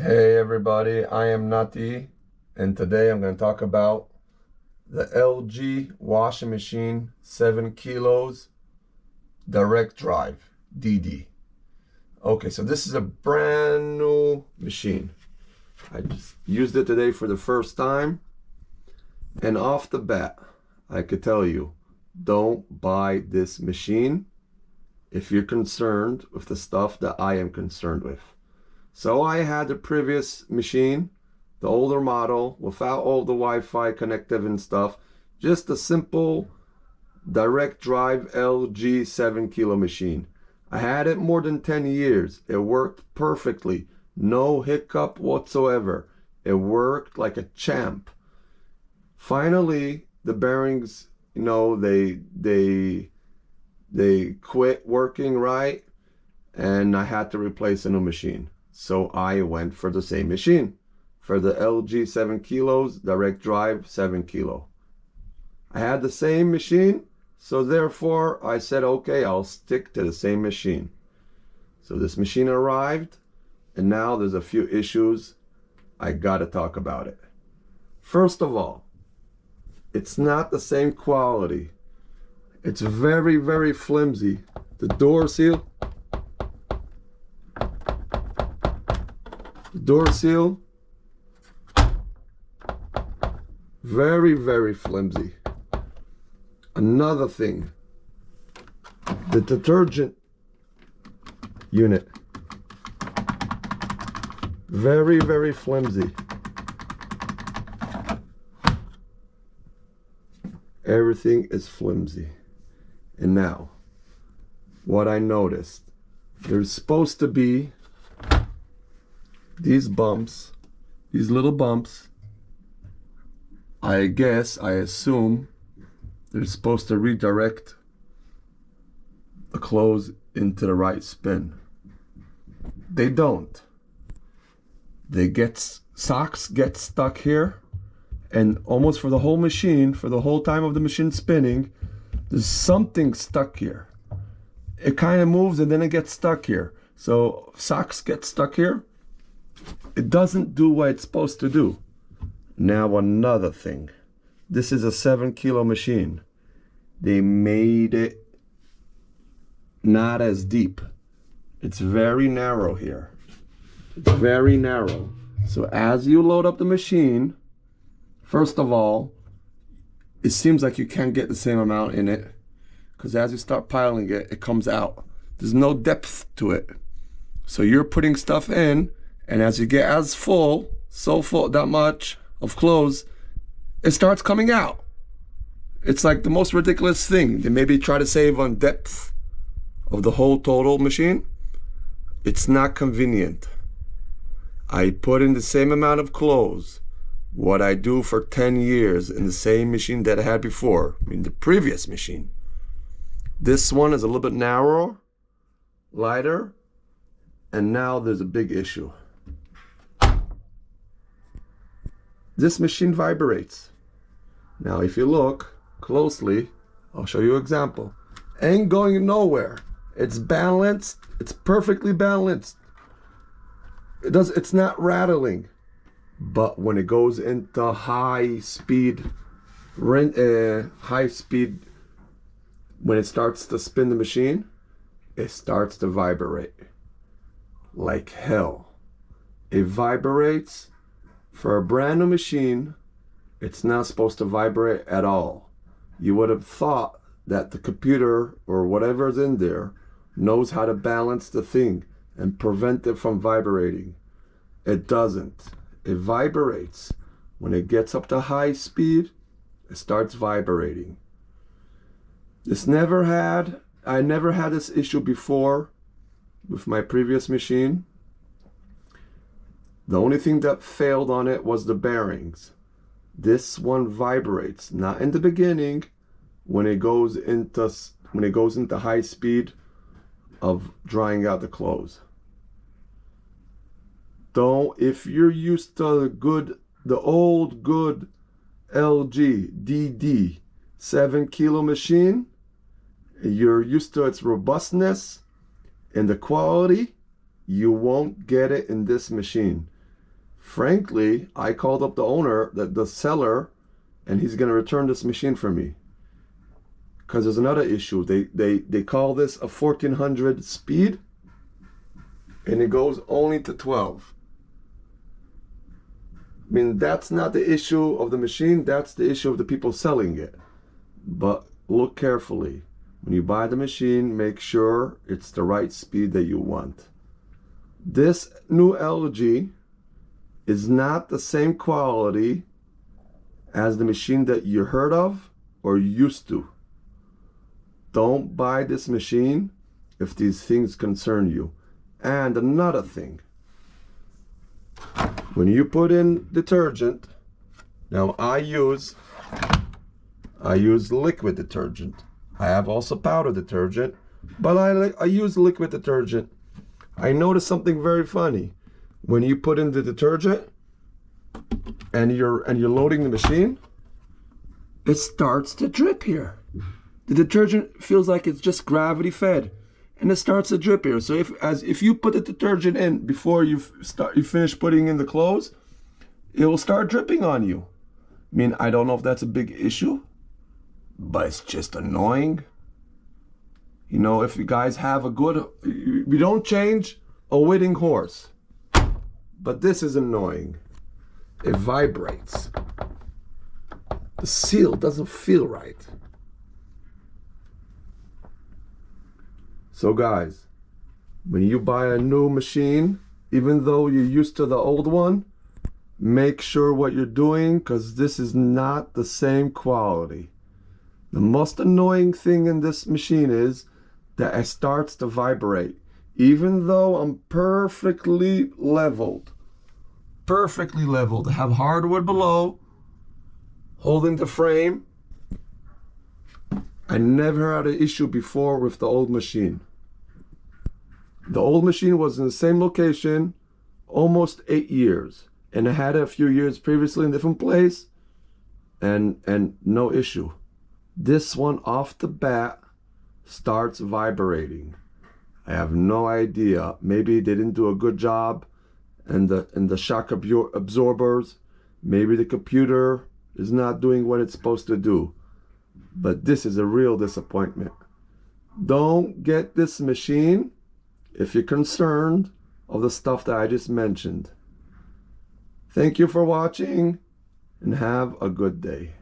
Hey everybody, I am Nati, and today I'm going to talk about the LG washing machine 7 kilos direct drive DD. Okay, so this is a brand new machine. I just used it today for the first time, and off the bat, I could tell you, don't buy this machine if you're concerned with the stuff that I am concerned with. So I had the previous machine, the older model, without all the Wi-Fi connective and stuff, just a simple direct drive LG 7 kilo machine. I had it more than 10 years. It worked perfectly. No hiccup whatsoever. It worked like a champ. Finally, the bearings, they quit working right, and I had to replace a new machine. So I went for the same machine, for the LG 7 kilos, direct drive 7 kilo. I had the same machine, so therefore I said, okay, I'll stick to the same machine. So this machine arrived, and now there's a few issues. I gotta talk about it. First of all, it's not the same quality. It's very, very flimsy. The door seal, very, very flimsy. Another thing, the detergent unit, very, very flimsy. Everything is flimsy. And now, what I noticed, there's supposed to be these bumps, these little bumps. I assume they're supposed to redirect the clothes into the right spin. They don't. Socks get stuck here, and almost for the whole machine, for the whole time of the machine spinning, there's something stuck here. It kind of moves and then it gets stuck here. So socks get stuck here. It doesn't do what it's supposed to do. Now another thing. This is a 7 kilo machine. They made it not as deep. It's very narrow here. It's very narrow. So as you load up the machine, first of all, it seems like you can't get the same amount in it, because as you start piling it, it comes out. There's no depth to it. So you're putting stuff in, and as you get so full, that much of clothes, it starts coming out. It's like the most ridiculous thing. They maybe try to save on depth of the whole total machine. It's not convenient. I put in the same amount of clothes, what I do for 10 years in the same machine that I had before, the previous machine. This one is a little bit narrower, lighter, and now there's a big issue. This machine vibrates. Now, if you look closely, I'll show you an example. Ain't going nowhere. It's balanced. It's perfectly balanced. It's not rattling. But when it goes into high speed, when it starts to spin the machine, it starts to vibrate like hell. It vibrates. For a brand new machine, it's not supposed to vibrate at all. You would have thought that the computer or whatever's in there knows how to balance the thing and prevent it from vibrating. It doesn't. It vibrates. When it gets up to high speed, it starts vibrating. I never had this issue before with my previous machine. The only thing that failed on it was the bearings. This one vibrates, not in the beginning, when it goes into high speed of drying out the clothes. If you're used to the old good LG DD 7 kilo machine, you're used to its robustness and the quality, you won't get it in this machine. Frankly, I called up the owner, the seller, and he's going to return this machine for me. Because there's another issue. They call this a 1400 speed, and it goes only to 12. I mean, that's not the issue of the machine, that's the issue of the people selling it. But look carefully. When you buy the machine, make sure it's the right speed that you want. This new LG is not the same quality as the machine that you heard of or used to. Don't buy this machine if these things concern you. And another thing, when you put in detergent, now I use liquid detergent. I have also powder detergent, but I use liquid detergent. I noticed something very funny. When you put in the detergent and you're loading the machine, it starts to drip here. The detergent feels like it's just gravity fed, and it starts to drip here. So if you put the detergent in before you finish putting in the clothes, it will start dripping on you. I mean, I don't know if that's a big issue, but it's just annoying. You know, if you guys have a good, we don't change a winning horse, but this is annoying. It vibrates. The seal doesn't feel right. So guys, when you buy a new machine, even though you're used to the old one, make sure what you're doing, because this is not the same quality. The most annoying thing in this machine is that it starts to vibrate. Even though I'm perfectly leveled, I have hardwood below, holding the frame. I never had an issue before with the old machine. The old machine was in the same location almost 8 years, and I had it a few years previously in a different place, and no issue. This one off the bat starts vibrating. I have no idea. Maybe they didn't do a good job and the shock absorbers. Maybe the computer is not doing what it's supposed to do. But this is a real disappointment. Don't get this machine if you're concerned of the stuff that I just mentioned. Thank you for watching, and have a good day.